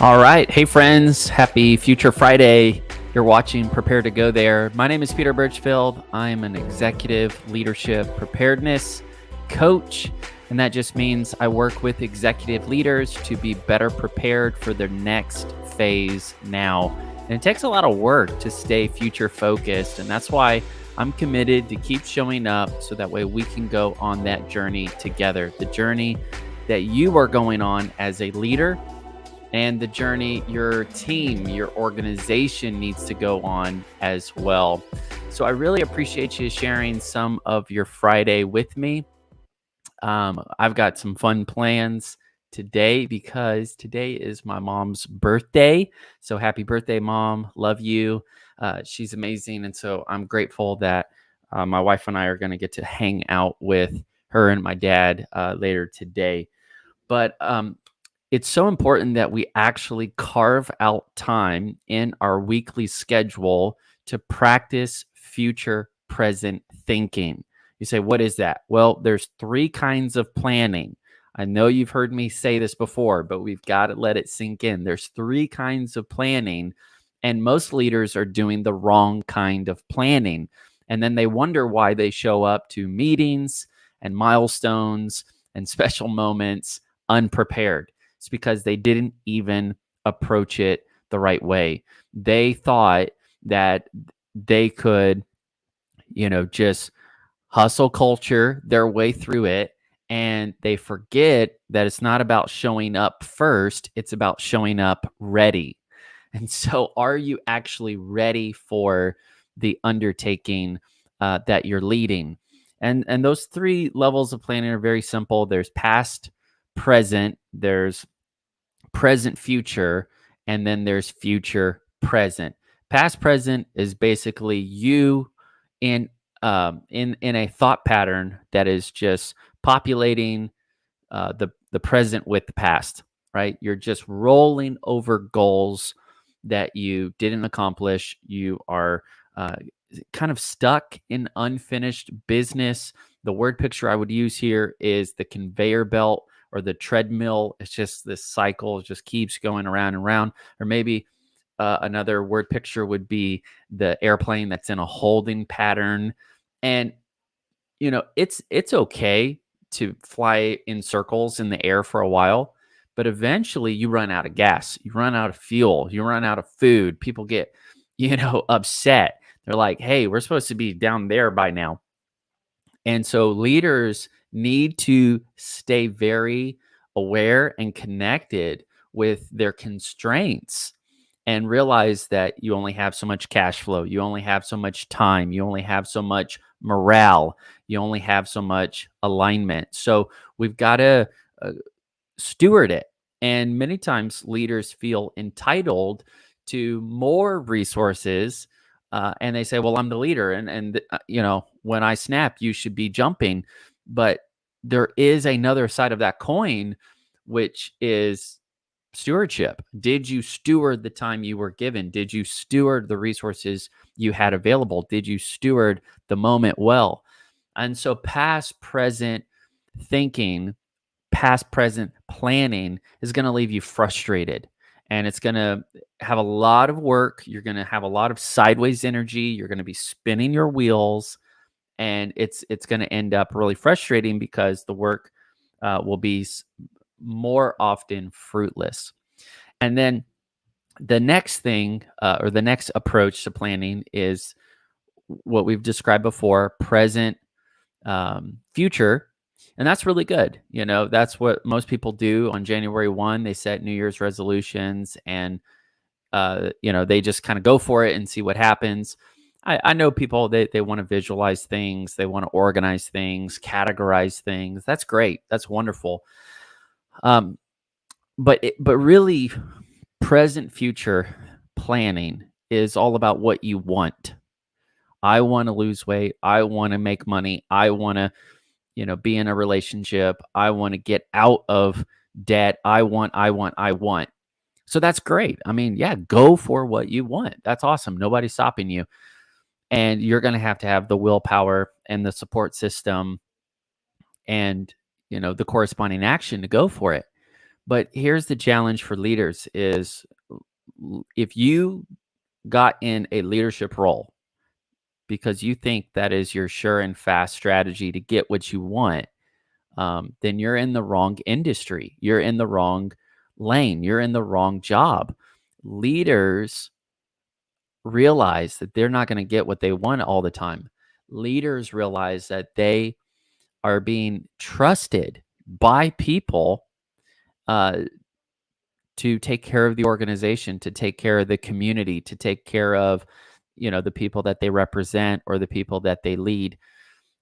All right. Hey, friends. Happy Future Friday. You're watching Prepare to Go There. My name is Peter Burchfield. I'm an executive leadership preparedness coach. And that just means I work with executive leaders to be better prepared for their next phase now. And it takes a lot of work to stay future focused. And that's why I'm committed to keep showing up so that way we can go on that journey together. The journey that you are going on as a leader, and the journey your team, your organization needs to go on as well. So I really appreciate you sharing some of your Friday with me. I've got some fun plans today because today is my mom's birthday. So happy birthday, Mom. Love you. She's amazing. And so I'm grateful that my wife and I are going to get to hang out with her and my dad later today. But it's so important that we actually carve out time in our weekly schedule to practice future present thinking. You say, what is that? Well, there's three kinds of planning. I know you've heard me say this before, but we've got to let it sink in. There's three kinds of planning, and most leaders are doing the wrong kind of planning. And then they wonder why they show up to meetings and milestones and special moments unprepared. It's because they didn't even approach it the right way. They thought that they could, just hustle culture their way through it. And they forget that it's not about showing up first. It's about showing up ready. And so are you actually ready for the undertaking that you're leading? And those three levels of planning are very simple. There's past, present, there's present, future, and then there's future, present. Past, present is basically you in a thought pattern that is just populating the present with the past, right? You're just rolling over goals that you didn't accomplish. You are kind of stuck in unfinished business. The word picture I would use here is the conveyor belt or the treadmill. It's just this cycle, it just keeps going around and around. Or maybe another word picture would be the airplane that's in a holding pattern. And it's okay to fly in circles in the air for a while, but eventually you run out of gas, you run out of fuel, you run out of food. People get upset. They're like, hey, we're supposed to be down there by now. And so leaders need to stay very aware and connected with their constraints and realize that you only have so much cash flow, you only have so much time, you only have so much morale, you only have so much alignment. So we've got to steward it. And many times leaders feel entitled to more resources. And they say, well, I'm the leader. And when I snap, you should be jumping. But there is another side of that coin, which is stewardship. Did you steward the time you were given? Did you steward the resources you had available? Did you steward the moment well? And so past, present thinking, past, present planning is going to leave you frustrated. And it's going to have a lot of work. You're going to have a lot of sideways energy. You're going to be spinning your wheels. And it's going to end up really frustrating because the work will be more often fruitless. And then the next thing or the next approach to planning is what we've described before, present, future. And that's really good. That's what most people do on January 1. They set New Year's resolutions and, they just kind of go for it and see what happens. I know people, they want to visualize things. They want to organize things, categorize things. That's great. That's wonderful. But really, present, future planning is all about what you want. I want to lose weight. I want to make money. I want to, be in a relationship. I want to get out of debt. I want. So that's great. I mean, yeah, go for what you want. That's awesome. Nobody's stopping you. And you're going to have the willpower and the support system and, the corresponding action to go for it. But here's the challenge for leaders is if you got in a leadership role because you think that is your sure and fast strategy to get what you want, then you're in the wrong industry. You're in the wrong lane. You're in the wrong job. Leaders realize that they're not going to get what they want all the time. Leaders realize that they are being trusted by people uh, to take care of the organization, to take care of the community, to take care of, the people that they represent or the people that they lead.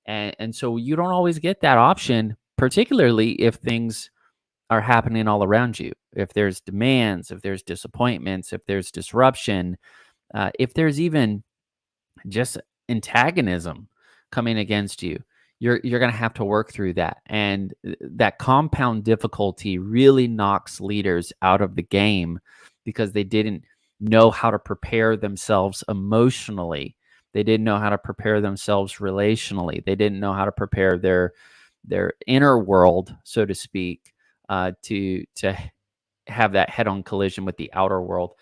And so you don't always get that option, particularly if things are happening all around you. If there's demands, if there's disappointments, if there's disruption, if there's even just antagonism coming against you, you're going to have to work through that. And that compound difficulty really knocks leaders out of the game because they didn't know how to prepare themselves emotionally. They didn't know how to prepare themselves relationally. They didn't know how to prepare their inner world, so to speak, to have that head-on collision with the outer world.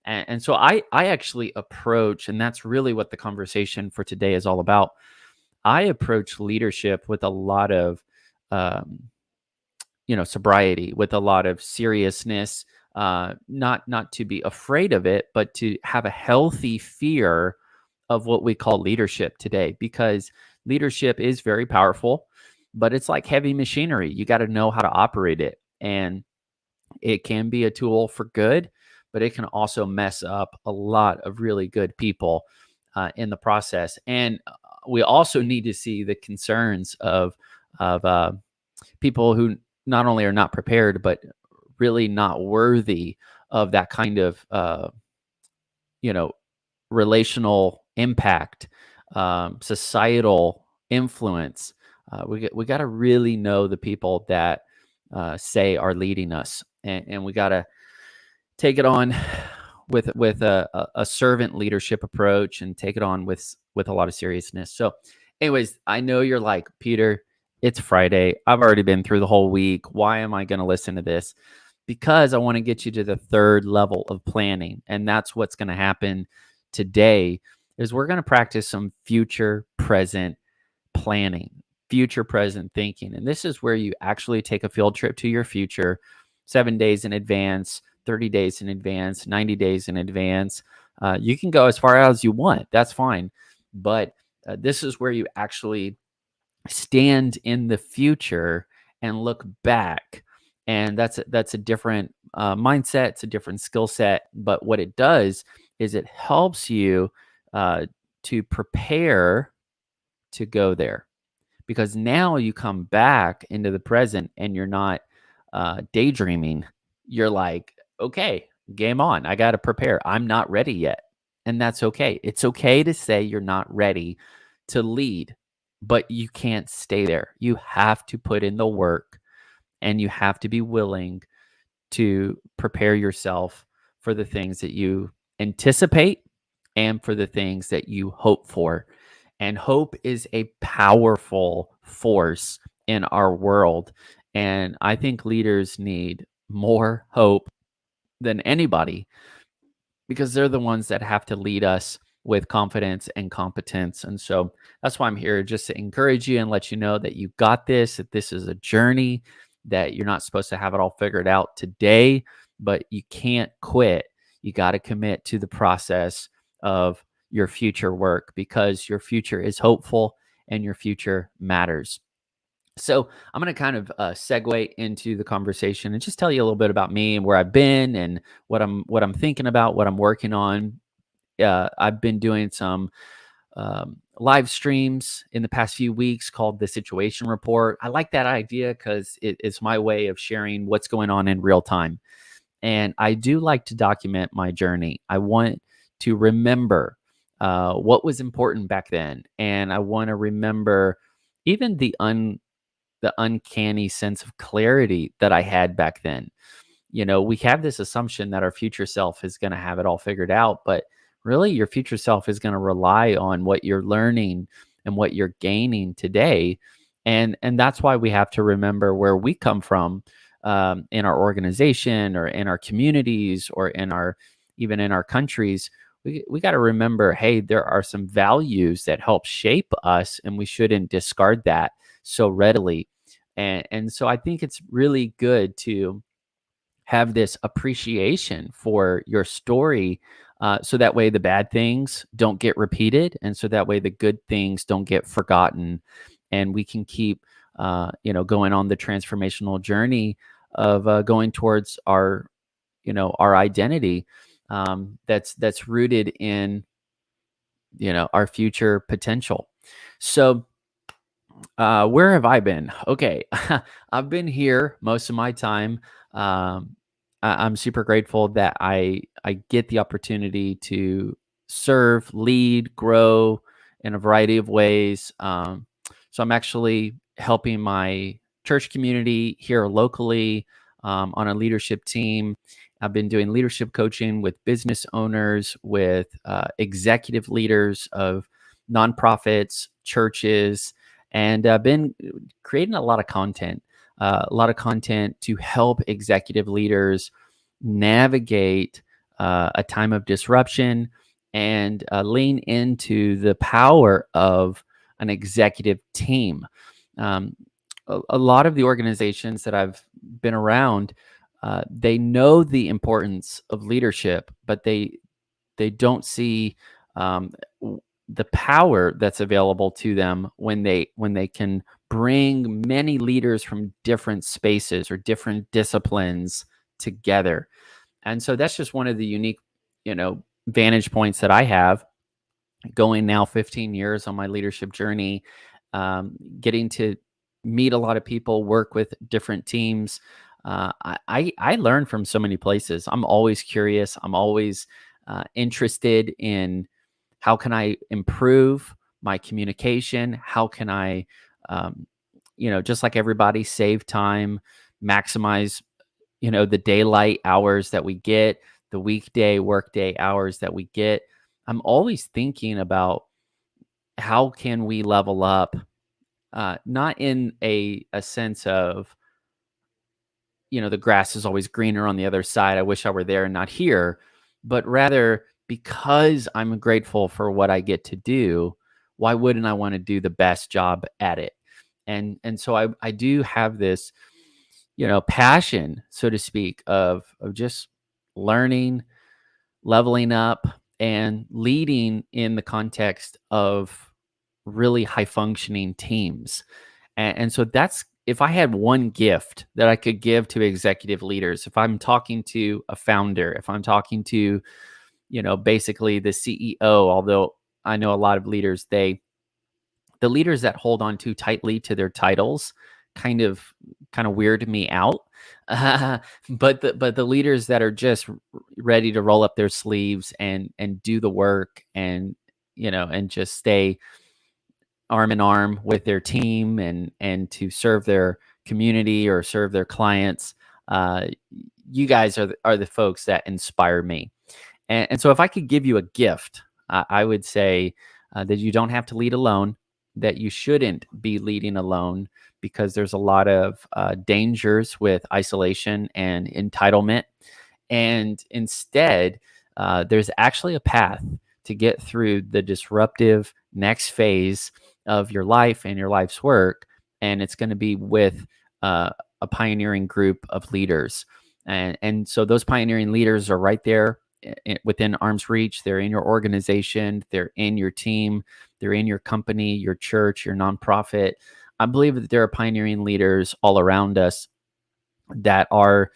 And so I actually approach, and that's really what the conversation for today is all about. I approach leadership with a lot of, sobriety, with a lot of seriousness, not to be afraid of it, but to have a healthy fear of what we call leadership today, because leadership is very powerful, but it's like heavy machinery. You got to know how to operate it. And it can be a tool for good, but it can also mess up a lot of really good people in the process. And we also need to see the concerns of people who not only are not prepared, but really not worthy of that kind of relational impact, societal influence. We got to really know the people that say are leading us, and we got to take it on with a servant leadership approach, and take it on with a lot of seriousness. So anyways, I know you're like, Peter, it's Friday. I've already been through the whole week. Why am I going to listen to this? Because I want to get you to the third level of planning. And that's what's going to happen today is we're going to practice some future present planning, future present thinking. And this is where you actually take a field trip to your future 7 days in advance, 30 days in advance, 90 days in advance. You can go as far out as you want. That's fine. But this is where you actually stand in the future and look back. And that's a different mindset. It's a different skill set. But what it does is it helps you to prepare to go there. Because now you come back into the present and you're not daydreaming. You're like, okay, game on. I got to prepare. I'm not ready yet. And that's okay. It's okay to say you're not ready to lead, but you can't stay there. You have to put in the work, and you have to be willing to prepare yourself for the things that you anticipate and for the things that you hope for. And hope is a powerful force in our world. And I think leaders need more hope than anybody, because they're the ones that have to lead us with confidence and competence. And so that's why I'm here, just to encourage you and let you know that you got this, that this is a journey, that you're not supposed to have it all figured out today, but you can't quit. You got to commit to the process of your future work, because your future is hopeful and your future matters. So I'm going to kind of segue into the conversation and just tell you a little bit about me and where I've been and what I'm thinking about, what I'm working on. I've been doing some live streams in the past few weeks called the Situation Report. I like that idea because it's my way of sharing what's going on in real time. And I do like to document my journey. I want to remember what was important back then. And I want to remember even the uncanny sense of clarity that I had back then. We have this assumption that our future self is going to have it all figured out, but really your future self is going to rely on what you're learning and what you're gaining today. And that's why we have to remember where we come from, in our organization or in our communities or even in our countries, we got to remember, hey, there are some values that help shape us, and we shouldn't discard that so readily. And so I think it's really good to have this appreciation for your story, so that way the bad things don't get repeated, and so that way the good things don't get forgotten, and we can keep going on the transformational journey of going towards our identity, that's rooted in our future potential. So where have I been? Okay. I've been here most of my time. I'm super grateful that I get the opportunity to serve, lead, grow in a variety of ways. So I'm actually helping my church community here locally, on a leadership team. I've been doing leadership coaching with business owners, with executive leaders of nonprofits, churches, and been creating a lot of content, to help executive leaders navigate a time of disruption and lean into the power of an executive team. Um, a lot of the organizations that I've been around, they know the importance of leadership, but they don't see um, the power that's available to them when they can bring many leaders from different spaces or different disciplines together. And so that's just one of the unique, vantage points that I have, going now 15 years on my leadership journey, getting to meet a lot of people, work with different teams. I learn from so many places. I'm always curious. I'm always interested in how can I improve my communication? How can I, just like everybody, save time, maximize, the daylight hours that we get, the weekday workday hours that we get. I'm always thinking about how can we level up, not in a sense of, the grass is always greener on the other side. I wish I were there and not here, but rather because I'm grateful for what I get to do, why wouldn't I want to do the best job at it? And so I do have this, passion, so to speak, of just learning, leveling up, and leading in the context of really high functioning teams. And so that's, if I had one gift that I could give to executive leaders, if I'm talking to a founder, if I'm talking to, basically the CEO, although I know a lot of leaders, the leaders that hold on too tightly to their titles kind of weird me out. But the leaders that are just ready to roll up their sleeves and do the work, and just stay arm in arm with their team, and to serve their community or serve their clients. Uh, you guys are the folks that inspire me. And so if I could give you a gift, I would say that you don't have to lead alone, that you shouldn't be leading alone, because there's a lot of dangers with isolation and entitlement. And instead, there's actually a path to get through the disruptive next phase of your life and your life's work. And it's going to be with a pioneering group of leaders. And so those pioneering leaders are right there within arm's reach. They're in your organization, they're in your team, they're in your company, your church, your nonprofit. I believe that there are pioneering leaders all around us that are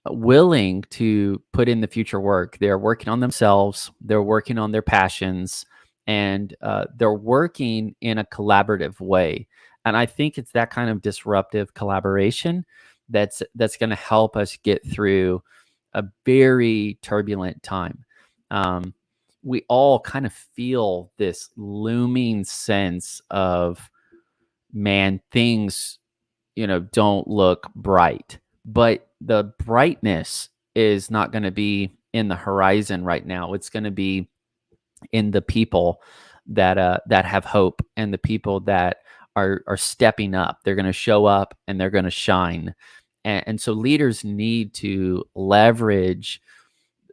willing to put in the future work. They're working on themselves, they're working on their passions, and they're working in a collaborative way. And I think it's that kind of disruptive collaboration that's going to help us get through a very turbulent time. We all kind of feel this looming sense of, man, things, don't look bright, but the brightness is not going to be in the horizon right now. It's going to be in the people that have hope, and the people that are stepping up. They're going to show up and they're going to shine. And so leaders need to leverage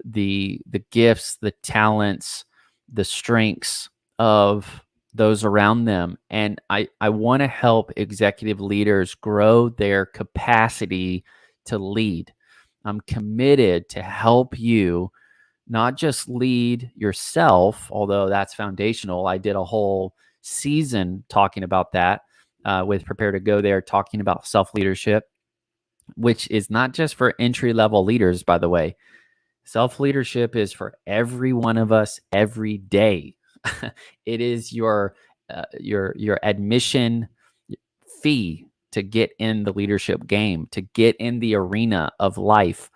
the gifts, the talents, the strengths of those around them. And I want to help executive leaders grow their capacity to lead. I'm committed to help you not just lead yourself, although that's foundational. I did a whole season talking about that with Prepare to Go there, talking about self-leadership, which is not just for entry-level leaders, by the way. Self-leadership is for every one of us every day. It is your admission fee to get in the leadership game, to get in the arena of life,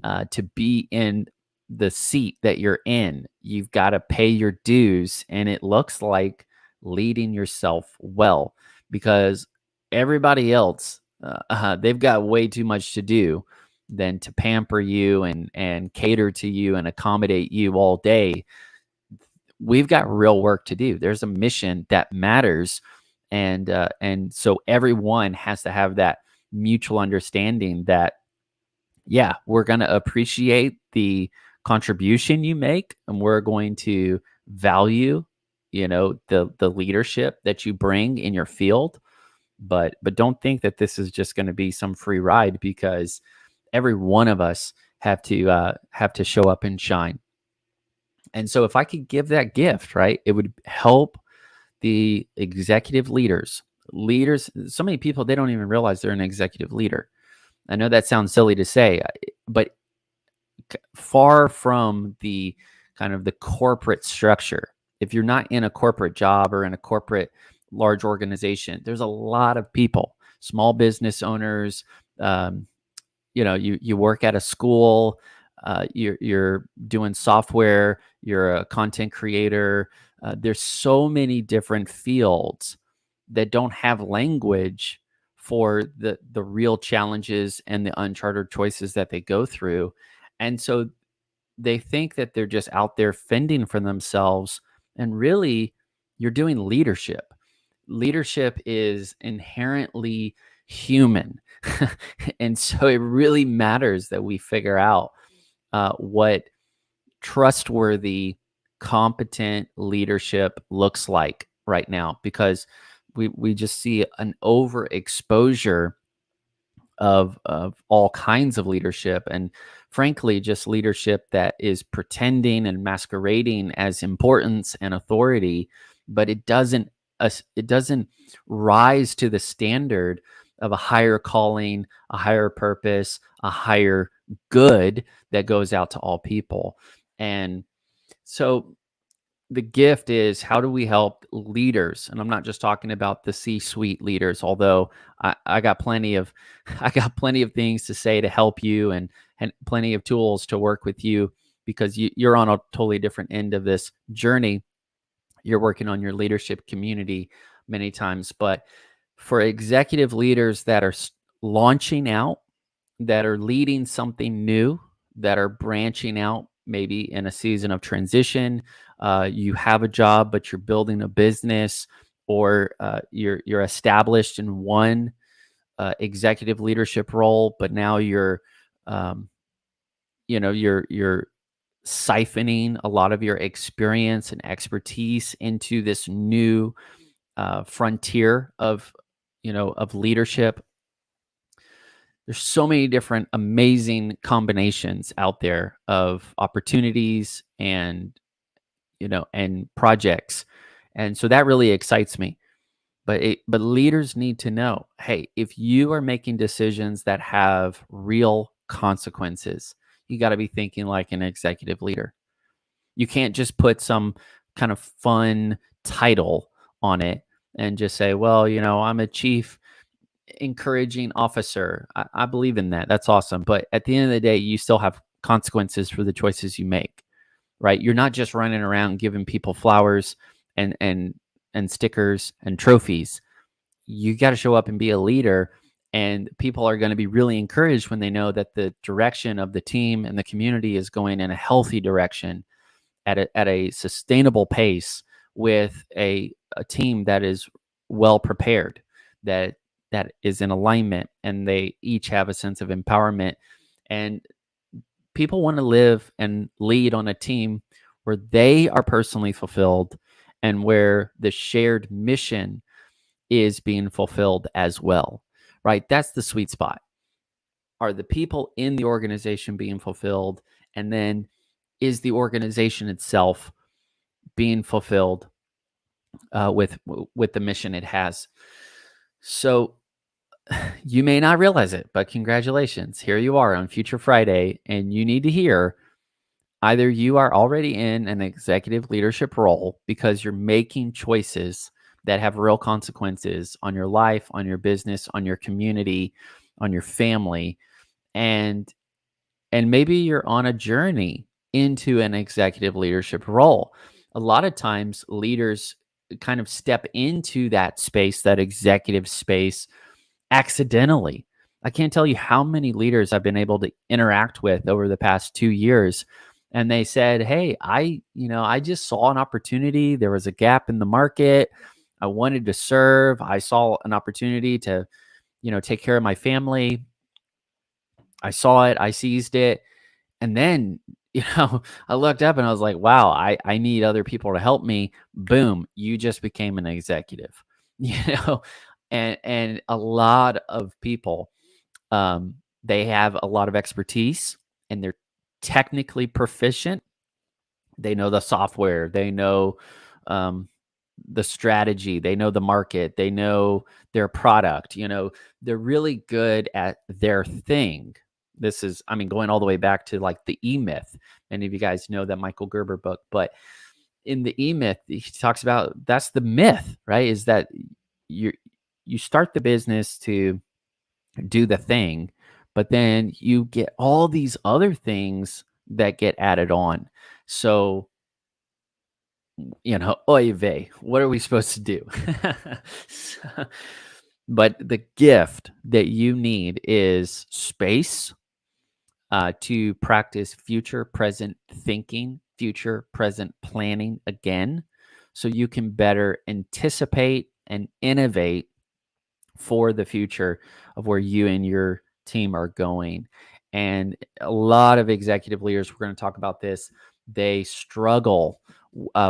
to be in the seat that you're in. You've got to pay your dues, and it looks like leading yourself well, because everybody else, they've got way too much to do than to pamper you and cater to you and accommodate you all day. We've got real work to do. There's a mission that matters, and so everyone has to have that mutual understanding that, yeah, we're going to appreciate the contribution you make, and we're going to value, the leadership that you bring in your field. But don't think that this is just going to be some free ride, because every one of us have to show up and shine. And so if I could give that gift, right, it would help the executive leaders. So many people, they don't even realize they're an executive leader. I know that sounds silly to say, but far from the kind of the corporate structure. If you're not in a corporate job or in a corporate large organization, there's a lot of people, small business owners. You work at a school, you're doing software, you're a content creator. There's so many different fields that don't have language for the real challenges and the uncharted choices that they go through. And so they think that they're just out there fending for themselves. And really, you're doing leadership. Leadership is inherently human. And so it really matters that we figure out what trustworthy, competent leadership looks like right now, because we just see an overexposure of all kinds of leadership, and frankly, just leadership that is pretending and masquerading as importance and authority, but it doesn't rise to the standard of a higher calling, a higher purpose, a higher good that goes out to all people. And so the gift is, how do we help leaders? And I'm not just talking about the C-suite leaders, although I got plenty of things to say to help you, and plenty of tools to work with you, because you're on a totally different end of this journey. You're working on your leadership community many times. But for executive leaders that are launching out, that are leading something new, that are branching out, maybe in a season of transition, you have a job, but you're building a business, or you're established in one executive leadership role, but now you're siphoning a lot of your experience and expertise into this new frontier of leadership. There's so many different amazing combinations out there of opportunities and projects. And so that really excites me. But leaders need to know, hey, if you are making decisions that have real consequences, you got to be thinking like an executive leader. You can't just put some kind of fun title on it and just say, well, I'm a chief encouraging officer. I believe in that. That's awesome. But at the end of the day, you still have consequences for the choices you make, right? You're not just running around giving people flowers and stickers and trophies. You got to show up and be a leader, and people are going to be really encouraged when they know that the direction of the team and the community is going in a healthy direction at a sustainable pace, with a team that is well prepared, that that is in alignment, and they each have a sense of empowerment. And people want to live and lead on a team where they are personally fulfilled and where the shared mission is being fulfilled as well, right? That's the sweet spot. Are the people in the organization being fulfilled? And then is the organization itself being fulfilled with the mission it has? So you may not realize it, but congratulations. Here you are on Future Friday, and you need to hear either you are already in an executive leadership role because you're making choices that have real consequences on your life, on your business, on your community, on your family, and maybe you're on a journey into an executive leadership role. A lot of times leaders kind of step into that space, that executive space, accidentally. I can't tell you how many leaders I've been able to interact with over the past 2 years. And they said, "Hey, I just saw an opportunity. There was a gap in the market. I wanted to serve. I saw an opportunity to, take care of my family. I saw it, I seized it. And then, I looked up and I was like, wow, I need other people to help me. Boom, you just became an executive." You know, and a lot of people, they have a lot of expertise and they're technically proficient. They know the software, they know um, the strategy, they know the market, they know their product. They're really good at their thing. This is, I mean, going all the way back to like the E-Myth. Many of you guys know that Michael Gerber book, but in the E-Myth, he talks about that's the myth, right? Is that you you start the business to do the thing, but then you get all these other things that get added on. So, oy vey, what are we supposed to do? So- but the gift that you need is space to practice future present thinking, future present planning again, so you can better anticipate and innovate for the future of where you and your team are going. And a lot of executive leaders, we're going to talk about this, they struggle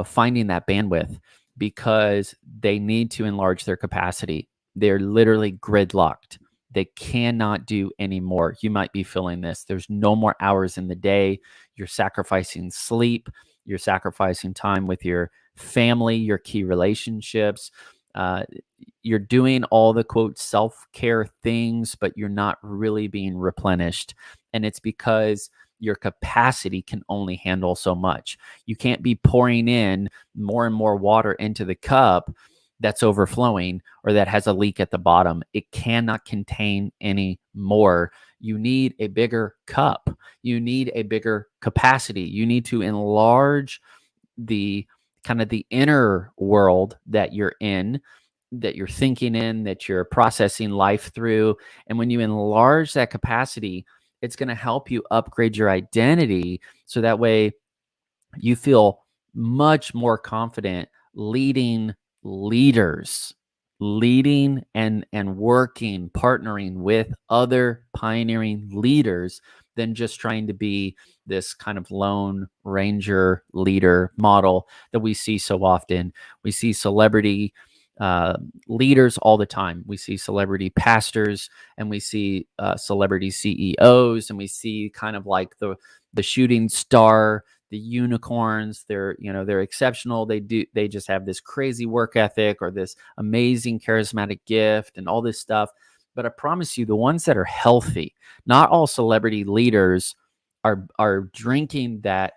finding that bandwidth because they need to enlarge their capacity. They're literally gridlocked. They cannot do any more. You might be feeling this. There's no more hours in the day. You're sacrificing sleep. You're sacrificing time with your family, your key relationships. Uh, you're doing all the quote self-care things, but you're not really being replenished. And it's because your capacity can only handle so much. You can't be pouring in more and more water into the cup that's overflowing or that has a leak at the bottom. It cannot contain any more. You need a bigger cup. You need a bigger capacity. You need to enlarge the kind of the inner world that you're in, that you're thinking in, that you're processing life through. And when you enlarge that capacity, it's going to help you upgrade your identity so that way you feel much more confident leading leaders, leading and working, partnering with other pioneering leaders than just trying to be this kind of lone ranger leader model that we see so often. We see celebrity leaders all the time. We see celebrity pastors, and we see celebrity CEOs, and we see kind of like the shooting star, the unicorns. They're exceptional. They just have this crazy work ethic or this amazing charismatic gift and all this stuff. But I promise you, the ones that are healthy, not all celebrity leaders are drinking that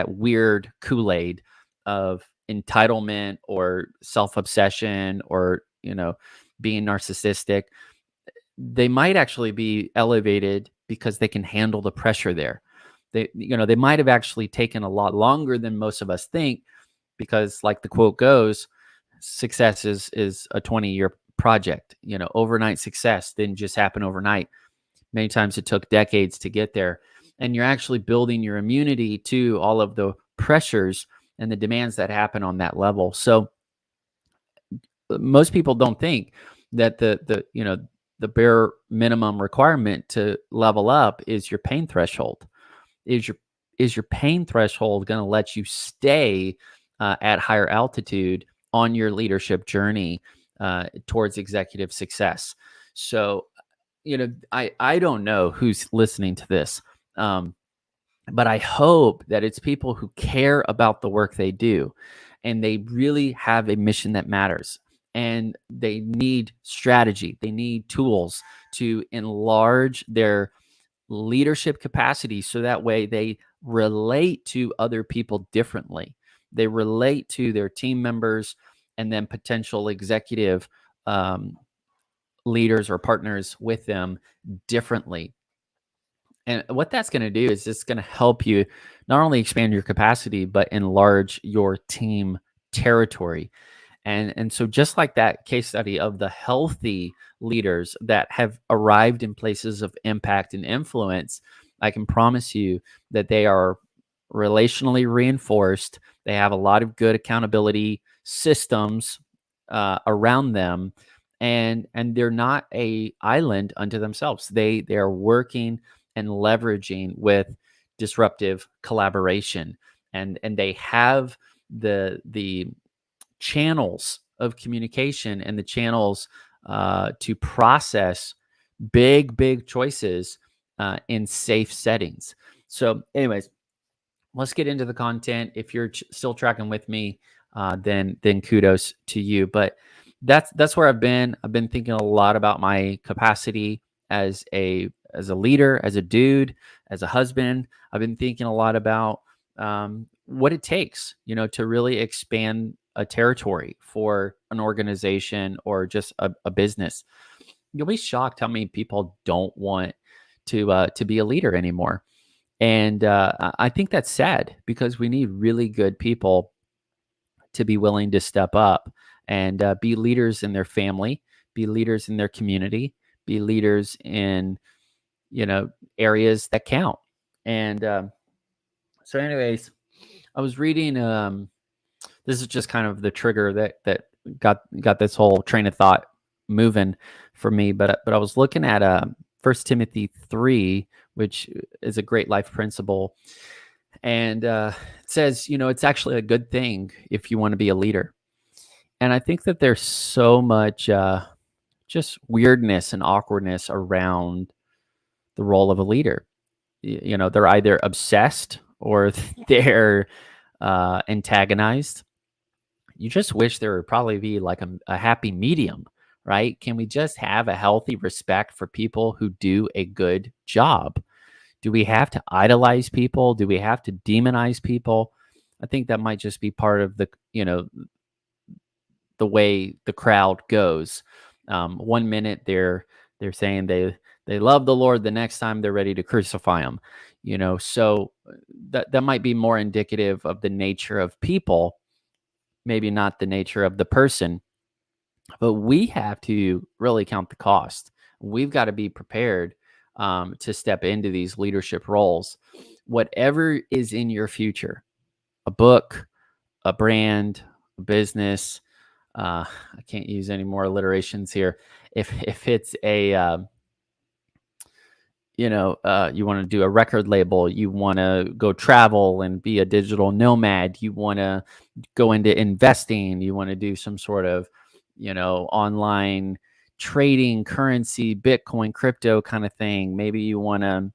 weird Kool-Aid of entitlement or self-obsession or being narcissistic. They might actually be elevated because they can handle the pressure there. They might have actually taken a lot longer than most of us think, because like the quote goes, success is a 20-year project. Overnight success didn't just happen overnight. Many times it took decades to get there. And you're actually building your immunity to all of the pressures and the demands that happen on that level. So most people don't think that the bare minimum requirement to level up is your pain threshold. Is your pain threshold going to let you stay at higher altitude on your leadership journey towards executive success? So, I don't know who's listening to this, but I hope that it's people who care about the work they do, and they really have a mission that matters. And they need strategy. They need tools to enlarge their leadership capacity so that way they relate to other people differently. They relate to their team members and then potential executive leaders or partners with them differently. And what that's going to do is it's going to help you not only expand your capacity, but enlarge your team territory. And so just like that case study of the healthy leaders that have arrived in places of impact and influence, I can promise you that they are relationally reinforced. They have a lot of good accountability systems around them, and they're not a island unto themselves. They are working and leveraging with disruptive collaboration, and they have the channels of communication and the channels to process big choices in safe settings. So anyways, let's get into the content. If you're still tracking with me, then kudos to you. But that's where I've been thinking a lot about my capacity as a leader, as a dude, as a husband. I've been thinking a lot about what it takes, to really expand a territory for an organization or just a business. You'll be shocked how many people don't want to be a leader anymore. And I think that's sad because we need really good people to be willing to step up and be leaders in their family, be leaders in their community, be leaders in, areas that count. And so anyways, I was reading, this is just kind of the trigger that got this whole train of thought moving for me. But I was looking at 1 Timothy 3, which is a great life principle. And it says, it's actually a good thing if you want to be a leader. And I think that there's so much just weirdness and awkwardness around the role of a leader. They're either obsessed or they're antagonized. You just wish there would probably be like a happy medium, right? Can we just have a healthy respect for people who do a good job? Do we have to idolize people? Do we have to demonize people? I think that might just be part of the way the crowd goes. 1 minute they're saying they love the Lord, the next time they're ready to crucify him. So that might be more indicative of the nature of people, maybe not the nature of the person. But we have to really count the cost. We've got to be prepared to step into these leadership roles. Whatever is in your future, a book, a brand, a business. I can't use any more alliterations here. If it's a you want to do a record label, you want to go travel and be a digital nomad, you want to go into investing, you want to do some sort of online trading, currency, Bitcoin, crypto kind of thing. Maybe you want to,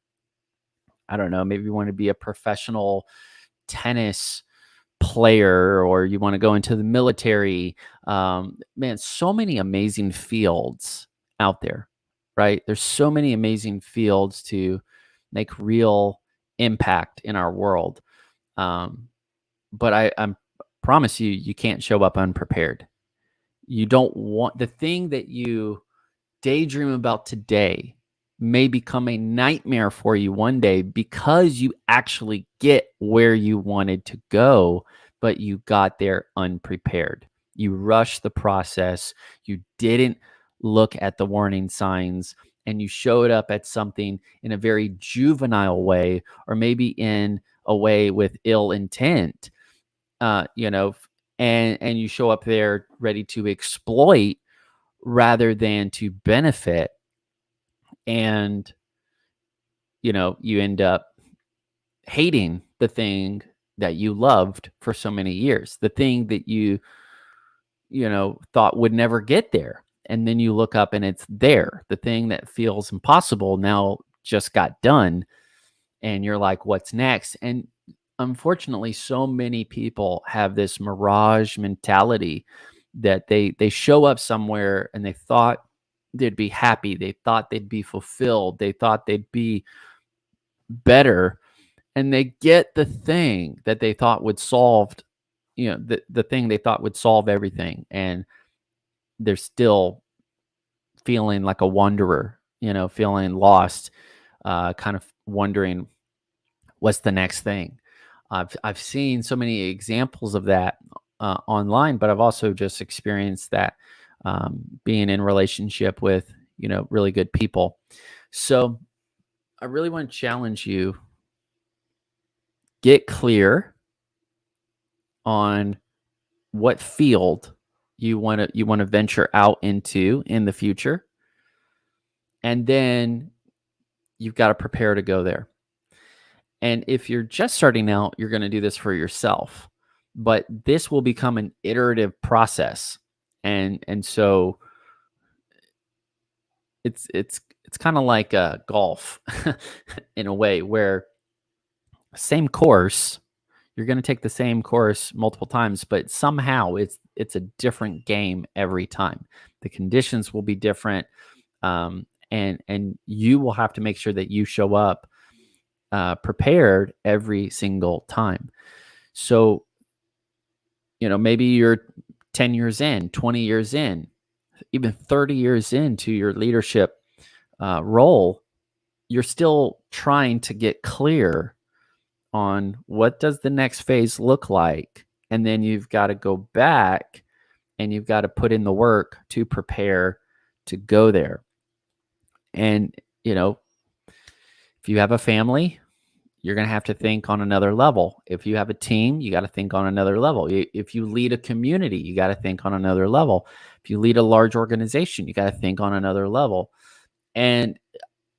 I don't know, maybe you want to be a professional tennis player, or you want to go into the military. Man, so many amazing fields out there, right? There's so many amazing fields to make real impact in our world. But I promise you, you can't show up unprepared. You don't want the thing that you daydream about today may become a nightmare for you one day because you actually get where you wanted to go, but you got there unprepared. You rushed the process. You didn't look at the warning signs, and you showed up at something in a very juvenile way, or maybe in a way with ill intent, and you show up there ready to exploit rather than to benefit. And, you end up hating the thing that you loved for so many years, the thing that you thought would never get there. And then you look up and it's there. The thing that feels impossible now just got done. And you're like, what's next? And unfortunately, so many people have this mirage mentality that they show up somewhere and they thought they'd be happy. They thought they'd be fulfilled. They thought they'd be better. And they get the thing that they thought would solve, the thing they thought would solve everything. And they're still feeling like a wanderer, feeling lost, kind of wondering what's the next thing. I've seen so many examples of that online, but I've also just experienced that being in relationship with, really good people. So I really want to challenge you, get clear on what field you want to venture out into in the future. And then you've got to prepare to go there. And if you're just starting out, you're going to do this for yourself. But this will become an iterative process. And so it's kind of like golf in a way, where same course, you're going to take the same course multiple times, but somehow it's a different game every time. The conditions will be different, and you will have to make sure that you show up prepared every single time. So, maybe you're 10 years in, 20 years in, even 30 years into your leadership role, you're still trying to get clear on what does the next phase look like. And then you've got to go back and you've got to put in the work to prepare to go there. And, if you have a family, you're going to have to think on another level. If you have a team, you got to think on another level. If you lead a community, you got to think on another level. If you lead a large organization, you got to think on another level. And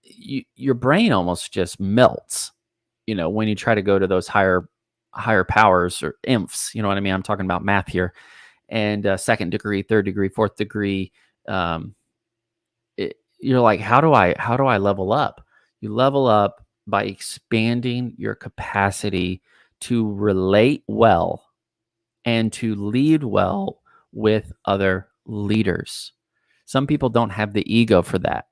your brain almost just melts, when you try to go to those higher powers or imps. You know what I mean? I'm talking about math here. And second degree, third degree, fourth degree. You're like, how do I level up? You level up by expanding your capacity to relate well and to lead well with other leaders. Some people don't have the ego for that.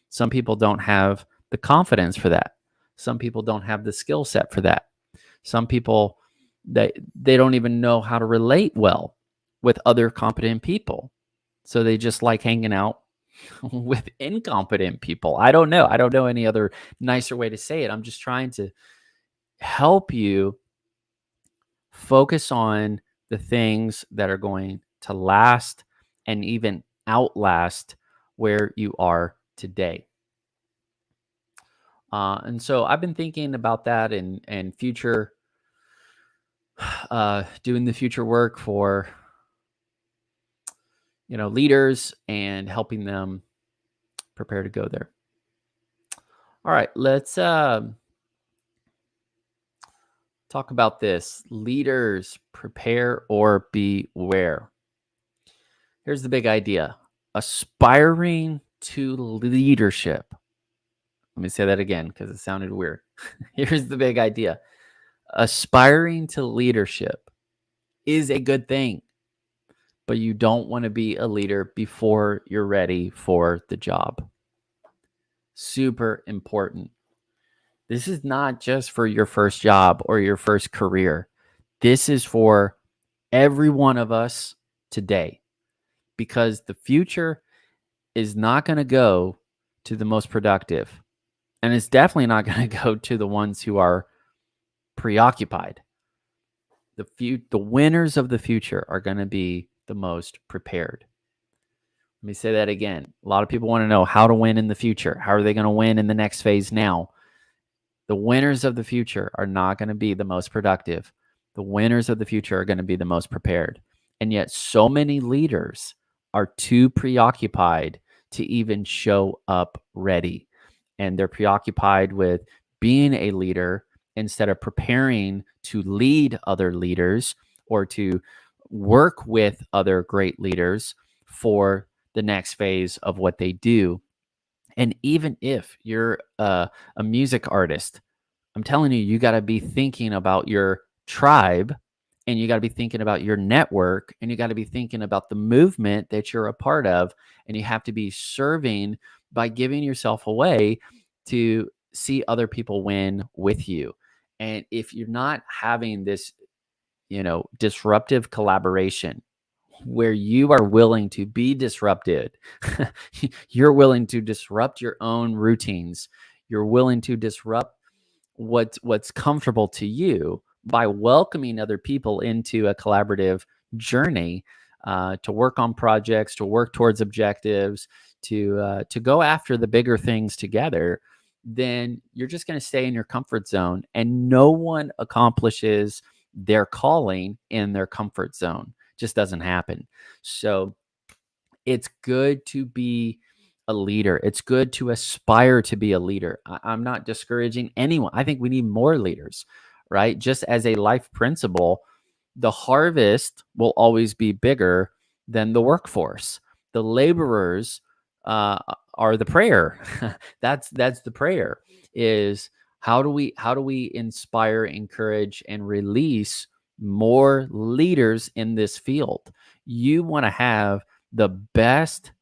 Some people don't have the confidence for that. Some people don't have the skill set for that. Some people, they don't even know how to relate well with other competent people. So they just like hanging out with incompetent people. I don't know any other nicer way to say it. I'm just trying to help you focus on the things that are going to last and even outlast where you are today. And so I've been thinking about that and future, doing the future work for, leaders and helping them prepare to go there. All right, let's talk about this. Leaders, prepare or beware. Here's the big idea. Aspiring to leadership. Let me say that again because it sounded weird. Here's the big idea. Aspiring to leadership is a good thing, but you don't want to be a leader before you're ready for the job. Super important. This is not just for your first job or your first career. This is for every one of us today, because the future is not going to go to the most productive. And it's definitely not going to go to the ones who are preoccupied. The winners of the future are going to be the most prepared. Let me say that again. A lot of people want to know how to win in the future. How are they going to win in the next phase now? The winners of the future are not going to be the most productive. The winners of the future are going to be the most prepared. And yet so many leaders are too preoccupied to even show up ready. And they're preoccupied with being a leader instead of preparing to lead other leaders or to work with other great leaders for the next phase of what they do. And even if you're a music artist, I'm telling you, you got to be thinking about your tribe, and you got to be thinking about your network, and you got to be thinking about the movement that you're a part of. And you have to be serving by giving yourself away to see other people win with you. And if you're not having this, disruptive collaboration where you are willing to be disrupted, you're willing to disrupt your own routines, you're willing to disrupt what's comfortable to you by welcoming other people into a collaborative journey, to work on projects, to work towards objectives, to go after the bigger things together, then you're just going to stay in your comfort zone, and no one accomplishes their calling in their comfort zone. Just doesn't happen. So it's good to be a leader. It's good to aspire to be a leader. I'm not discouraging anyone. I think we need more leaders, right? Just as a life principle, the harvest will always be bigger than the workforce. The laborers are the prayer. That's the prayer. Is how do we inspire, encourage, and release more leaders in this field? You want to have the best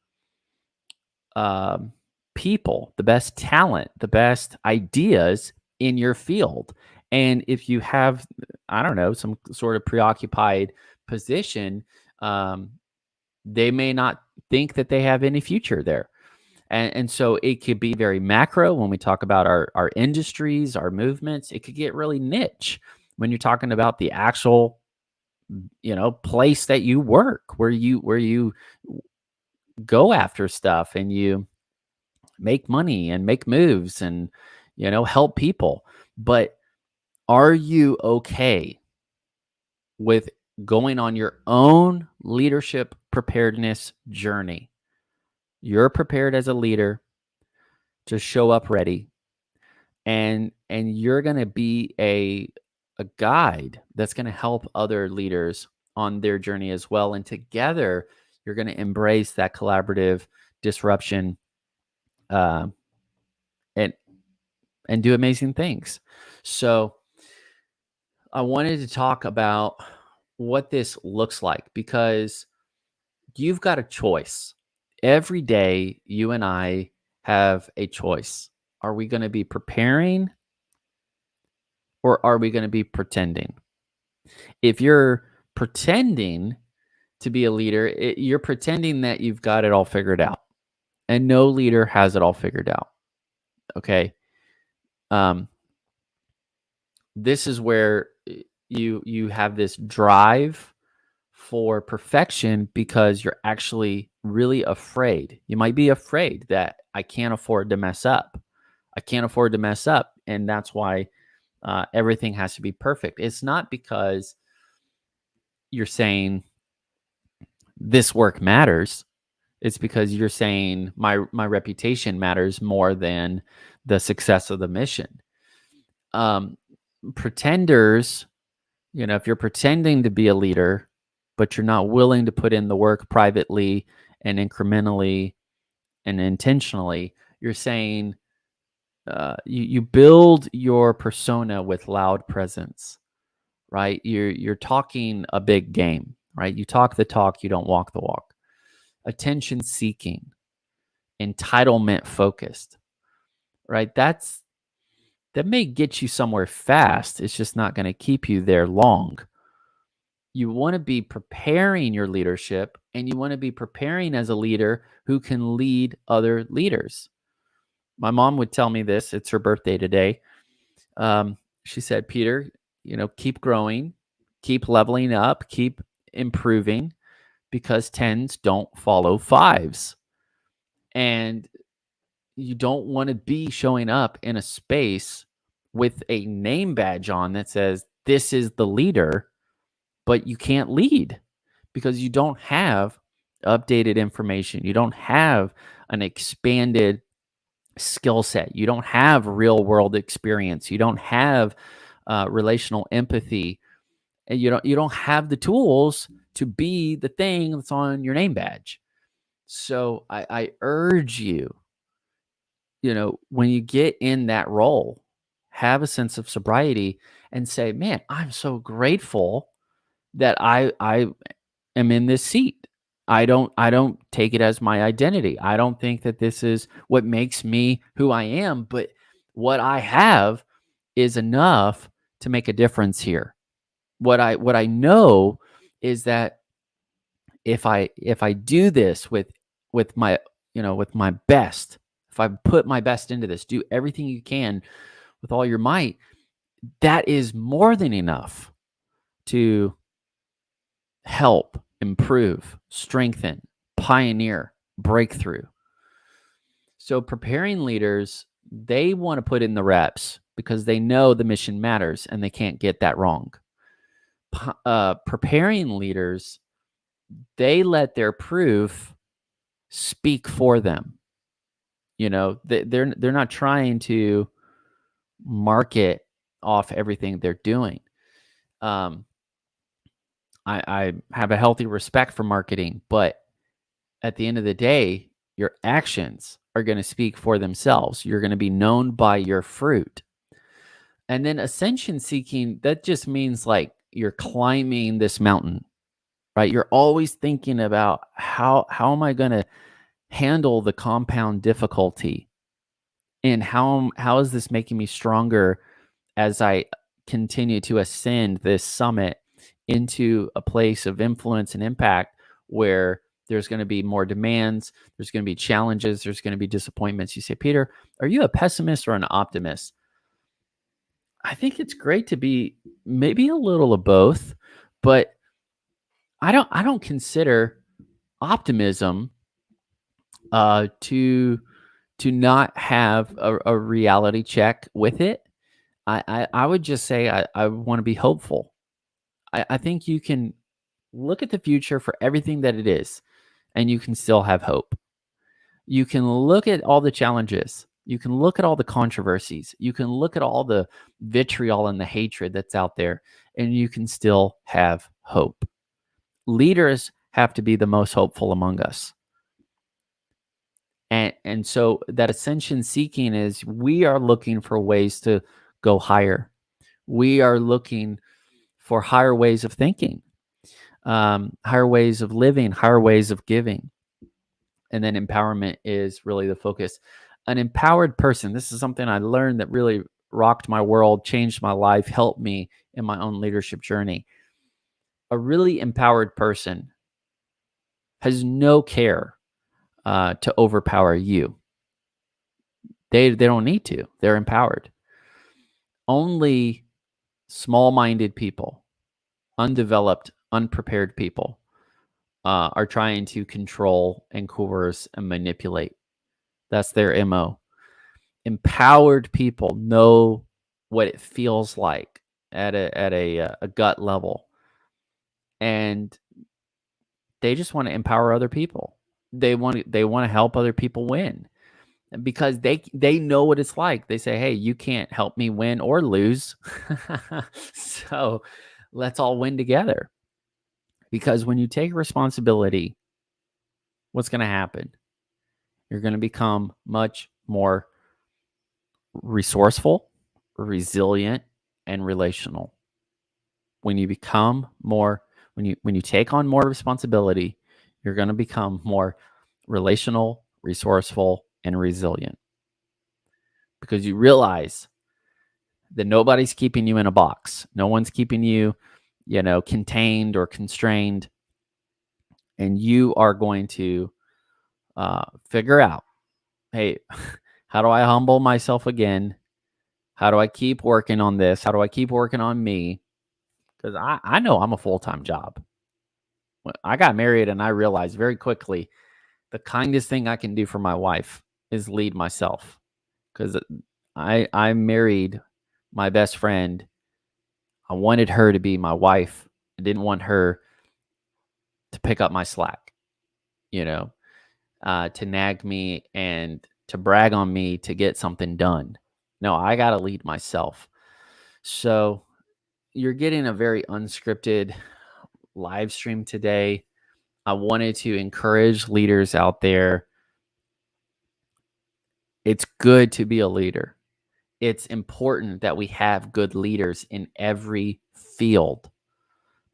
people, the best talent, the best ideas in your field. And if you have, I don't know, some sort of preoccupied position, they may not think that they have any future there. And so it could be very macro when we talk about our industries, our movements. It could get really niche when you're talking about the actual, place that you work, where you go after stuff and you make money and make moves and help people. But are you okay with going on your own leadership preparedness journey? You're prepared as a leader to show up ready, and you're going to be a guide that's going to help other leaders on their journey as well. And together, you're going to embrace that collaborative disruption, and do amazing things. So I wanted to talk about what this looks like, because you've got a choice. Every day, you and I have a choice. Are we going to be preparing, or are we going to be pretending? If you're pretending to be a leader, you're pretending that you've got it all figured out. And no leader has it all figured out. Okay. This is where you have this drive for perfection because you're actually really afraid. You might be afraid that I can't afford to mess up. I can't afford to mess up. And that's why everything has to be perfect. It's not because you're saying this work matters. It's because you're saying my reputation matters more than the success of the mission. Pretenders, if you're pretending to be a leader, but you're not willing to put in the work privately and incrementally and intentionally, you're saying you build your persona with loud presence, right? You're talking a big game, right? You talk the talk, you don't walk the walk. Attention seeking, entitlement focused, right? That may get you somewhere fast. It's just not going to keep you there long. You want to be preparing your leadership, and you want to be preparing as a leader who can lead other leaders. My mom would tell me this. It's her birthday today. She said, Peter, keep growing, keep leveling up, keep improving, because 10s don't follow 5s. And you don't want to be showing up in a space with a name badge on that says, this is the leader, but you can't lead because you don't have updated information. You don't have an expanded skill set. You don't have real world experience. You don't have relational empathy. And you don't have the tools to be the thing that's on your name badge. So I urge you, when you get in that role, have a sense of sobriety and say, man, I'm so grateful that I am in this seat. I don't take it as my identity. I don't think that this is what makes me who I am, but what I have is enough to make a difference here. What I know is that if I do this with my with my best, if I put my best into this, do everything you can with all your might, that is more than enough to help, improve, strengthen, pioneer, breakthrough. So preparing leaders, they want to put in the reps because they know the mission matters and they can't get that wrong. Preparing leaders, they let their proof speak for them. They're not trying to market off everything they're doing. I have a healthy respect for marketing, but at the end of the day, your actions are going to speak for themselves. You're going to be known by your fruit. And then ascension seeking, that just means like you're climbing this mountain, right? You're always thinking about how am I going to handle the compound difficulty, and how is this making me stronger as I continue to ascend this summit into a place of influence and impact where there's going to be more demands, there's going to be challenges, there's going to be disappointments. You say, Peter, are you a pessimist or an optimist? I think it's great to be maybe a little of both, but I don't consider optimism to not have a reality check with it. I would just say I want to be hopeful. I think you can look at the future for everything that it is, and you can still have hope. You can look at all the challenges. You can look at all the controversies. You can look at all the vitriol and the hatred that's out there, and you can still have hope. Leaders have to be the most hopeful among us. And so that ascension seeking is we are looking for ways to go higher. We are looking for higher ways of thinking, higher ways of living, higher ways of giving. And then empowerment is really the focus. An empowered person, this is something I learned that really rocked my world, changed my life, helped me in my own leadership journey. A really empowered person has no care to overpower you. They don't need to. They're empowered. Only small-minded people, undeveloped, unprepared people are trying to control and coerce and manipulate. That's their MO. Empowered people know what it feels like at a gut level, and they just want to empower other people. They want to help other people win, because they know what it's like. They say, hey, you can't help me win or lose. So let's all win together. Because when you take responsibility, what's going to happen? You're going to become much more resourceful, resilient, and relational. When you become more, when you take on more responsibility, you're going to become more relational, resourceful, and resilient. Because you realize that nobody's keeping you in a box. No one's keeping you, contained or constrained. And you are going to figure out, hey, how do I humble myself again? How do I keep working on this? How do I keep working on me? Because I know I'm a full-time job. When I got married, and I realized very quickly the kindest thing I can do for my wife is lead myself. Because I married my best friend. I wanted her to be my wife. I didn't want her to pick up my slack. to nag me and to brag on me to get something done. No, I got to lead myself. So you're getting a very unscripted live stream today. I wanted to encourage leaders out there. It's good to be a leader. It's important that we have good leaders in every field,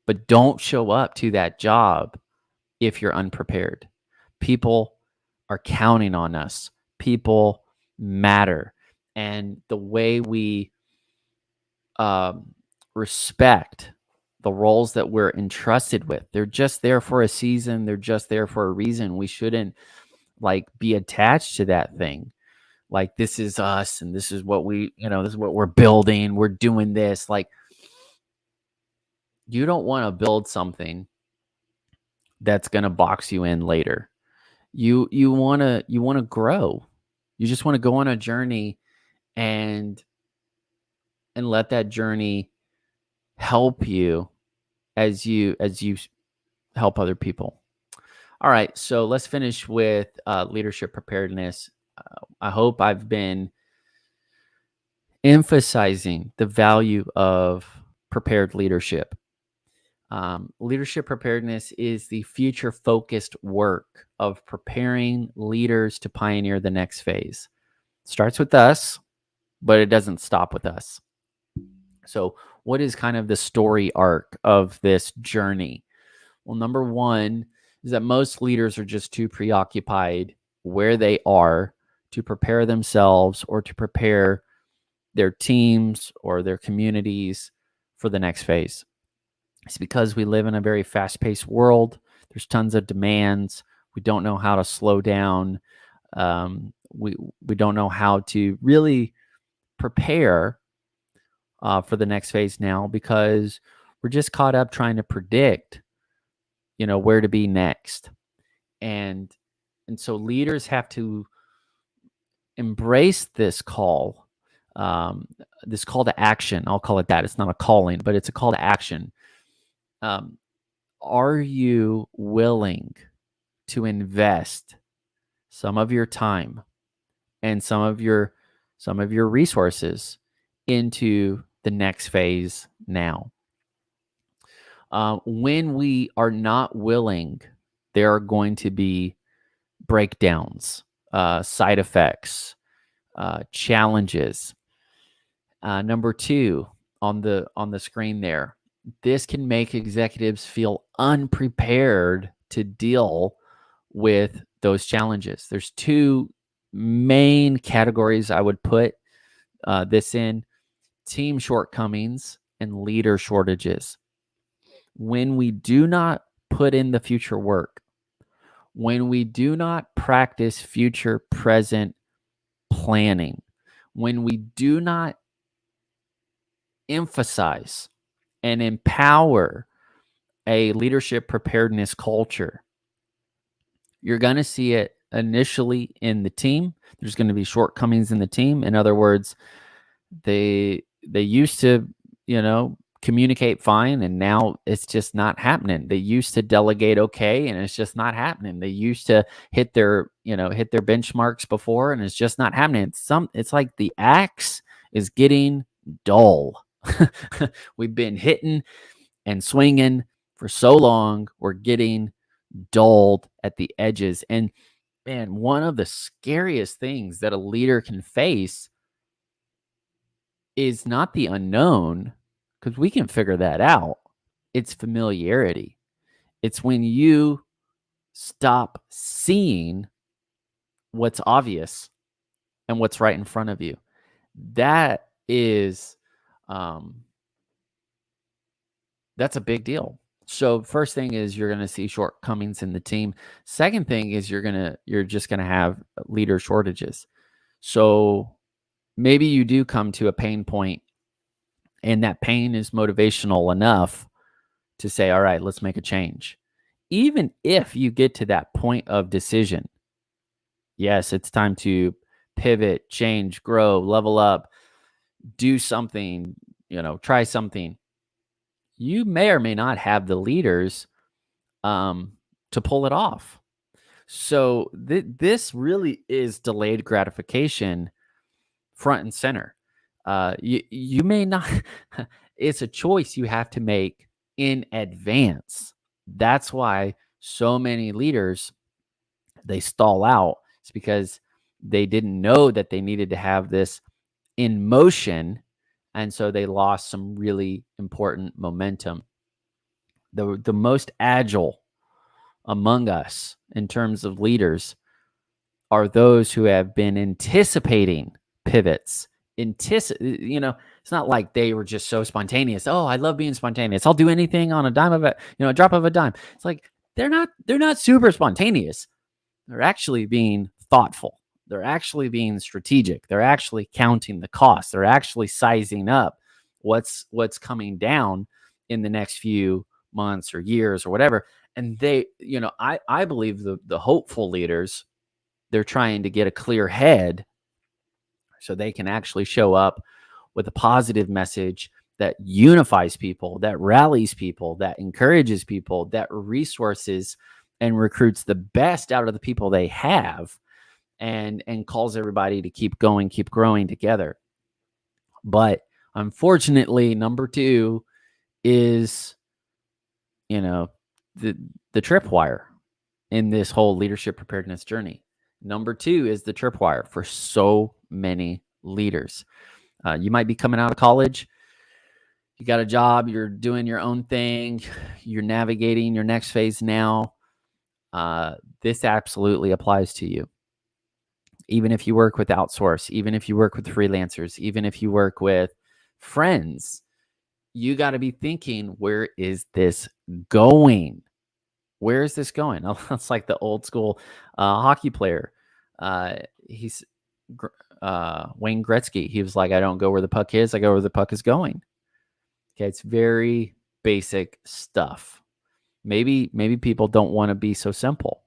but don't show up to that job if you're unprepared. People are counting on us. People matter. And the way we respect the roles that we're entrusted with, they're just there for a season. They're just there for a reason. We shouldn't be attached to that thing. Like, this is us and this is what this is what we're building. We're doing this. Like, you don't want to build something that's going to box you in later. You want to grow. You just want to go on a journey and let that journey help you as you help other people. All right, so let's finish with leadership preparedness. I hope I've been emphasizing the value of prepared leadership. Leadership preparedness is the future-focused work of preparing leaders to pioneer the next phase. It starts with us, but it doesn't stop with us. So what is kind of the story arc of this journey? Well, number one is that most leaders are just too preoccupied where they are to prepare themselves or to prepare their teams or their communities for the next phase. It's because we live in a very fast-paced world. There's tons of demands. We don't know how to slow down. We don't know how to really prepare for the next phase now, because we're just caught up trying to predict, where to be next. And so leaders have to embrace this call to action. I'll call it that. It's not a calling, but it's a call to action. Are you willing to invest some of your time and some of your resources into the next phase now? When we are not willing, there are going to be breakdowns, side effects, challenges. Number two on the screen there, this can make executives feel unprepared to deal with those challenges. There's two main categories I would put this in: team shortcomings and leader shortages. When we do not put in the future work, when we do not practice future present planning, when we do not emphasize and empower a leadership preparedness culture, you're going to see it initially in the team. There's going to be shortcomings in the team. In other words, they used to, communicate fine, and now it's just not happening. They used to delegate okay, and it's just not happening. They used to hit their benchmarks before, and it's just not happening. It's like the axe is getting dull. We've been hitting and swinging for so long, we're getting dulled at the edges. And man, one of the scariest things that a leader can face is not the unknown, because we can figure that out. It's familiarity. It's when you stop seeing what's obvious and what's right in front of you. That is, that's a big deal. So first thing is you're going to see shortcomings in the team. Second thing is you're just going to have leader shortages. So maybe you do come to a pain point, and that pain is motivational enough to say, all right, let's make a change. Even if you get to that point of decision, yes, it's time to pivot, change, grow, level up, do something, try something. You may or may not have the leaders to pull it off. So this really is delayed gratification front and center. You may not, it's a choice you have to make in advance. That's why so many leaders, they stall out. It's because they didn't know that they needed to have this in motion. And so they lost some really important momentum. The most agile among us in terms of leaders are those who have been anticipating pivots. It's not like they were just so spontaneous. Oh, I love being spontaneous. I'll do anything on a drop of a dime. It's like they're not super spontaneous. They're actually being thoughtful. They're actually being strategic. They're actually counting the costs. They're actually sizing up what's coming down in the next few months or years or whatever. And I believe the hopeful leaders, they're trying to get a clear head so they can actually show up with a positive message that unifies people, that rallies people, that encourages people, that resources and recruits the best out of the people they have, and calls everybody to keep going, keep growing together. But unfortunately, number 2 is, the tripwire in this whole leadership preparedness journey. Number 2 is the tripwire for so many leaders. You might be coming out of college. You got a job. You're doing your own thing. You're navigating your next phase now. This absolutely applies to you. Even if you work with outsource, even if you work with freelancers, even if you work with friends, you got to be thinking, where is this going? Where is this going? It's like the old school hockey player. He's Wayne Gretzky. He was like, I don't go where the puck is. I go where the puck is going. Okay. It's very basic stuff. Maybe people don't want to be so simple,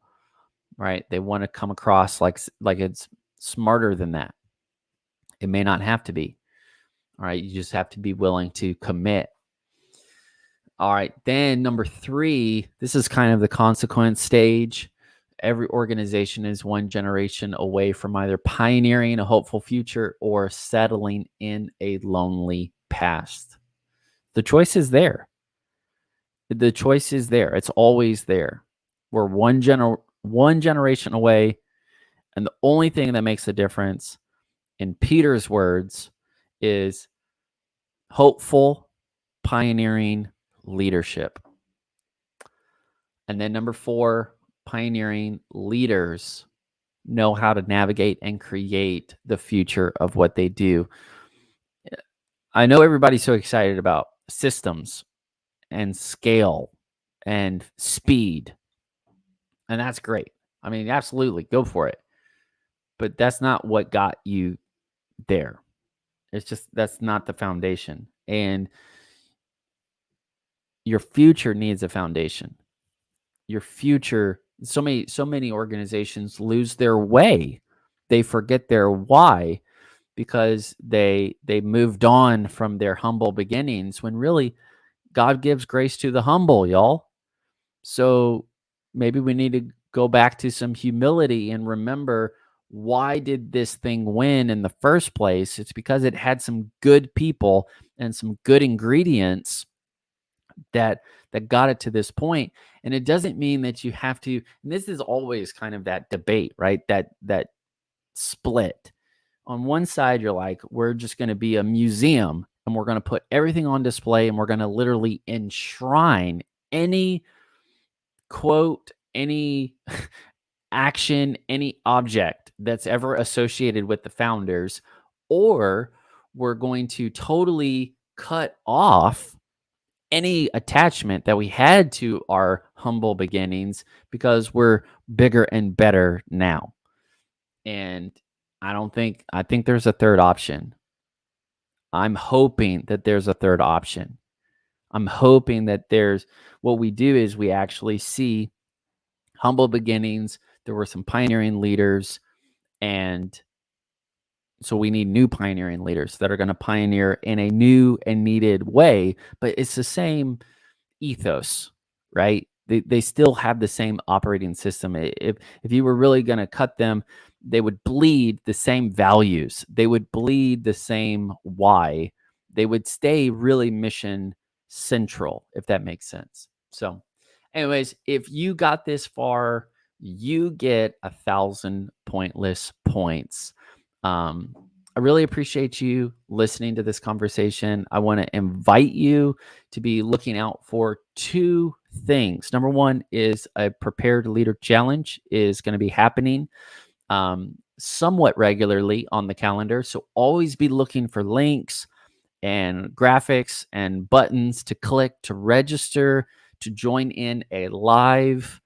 right? They want to come across like it's smarter than that. It may not have to be. All right. You just have to be willing to commit. All right. Then number 3, this is kind of the consequence stage. Every organization is one generation away from either pioneering a hopeful future or settling in a lonely past. The choice is there. The choice is there. It's always there. We're one generation away. And the only thing that makes a difference, in Peter's words, is hopeful, pioneering leadership. And then number 4, pioneering leaders know how to navigate and create the future of what they do. I know everybody's so excited about systems and scale and speed. And that's great. I mean, absolutely, go for it. But that's not what got you there. It's just, that's not the foundation. And your future needs a foundation. Your future, so many organizations lose their way. They forget their why because they moved on from their humble beginnings, when really God gives grace to the humble, y'all. So maybe we need to go back to some humility and remember, why did this thing win in the first place? It's because it had some good people and some good ingredients that got it to this point. And it doesn't mean that you have to, and this is always kind of that debate, right? That split. On one side, you're like, we're just going to be a museum and we're going to put everything on display and we're going to literally enshrine any quote, any action, any object that's ever associated with the founders, or we're going to totally cut off any attachment that we had to our humble beginnings because we're bigger and better now. And I think there's a third option. I'm hoping that there's a third option. I'm hoping that what we do is we actually see humble beginnings. There were some pioneering leaders, and so we need new pioneering leaders that are going to pioneer in a new and needed way, but it's the same ethos, right? they still have the same operating system. If you were really going to cut them, they would bleed the same values. They would bleed the same why. They would stay really mission central, if that makes sense. So, anyways, if you got this far, you get 1,000 pointless points. I really appreciate you listening to this conversation. I want to invite you to be looking out for two things. Number one is a Prepared Leader Challenge is going to be happening somewhat regularly on the calendar. So always be looking for links and graphics and buttons to click to register to join in a live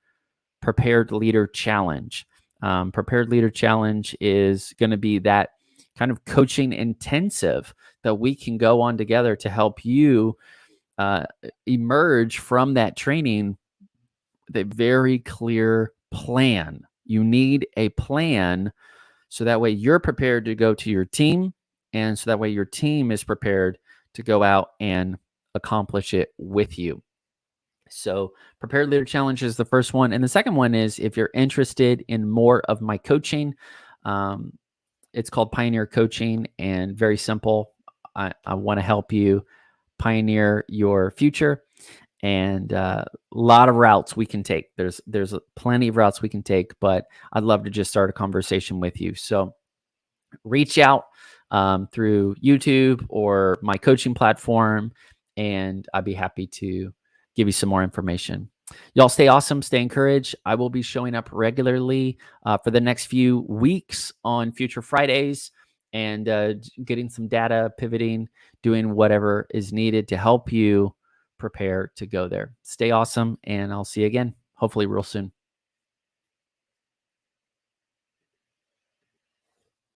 Prepared Leader Challenge. Prepared Leader Challenge is going to be that kind of coaching intensive that we can go on together to help you emerge from that training with a very clear plan. You need a plan so that way you're prepared to go to your team, and so that way your team is prepared to go out and accomplish it with you. So Prepared Leader Challenge is the first one. And the second one is if you're interested in more of my coaching, it's called Pioneer Coaching, and very simple. I want to help you pioneer your future, and a lot of routes we can take. There's plenty of routes we can take, but I'd love to just start a conversation with you. So reach out through YouTube or my coaching platform, and I'd be happy to give you some more information. Y'all stay awesome, stay encouraged. I will be showing up regularly for the next few weeks on Future Fridays and getting some data, pivoting, doing whatever is needed to help you prepare to go there. Stay awesome, and I'll see you again, hopefully real soon.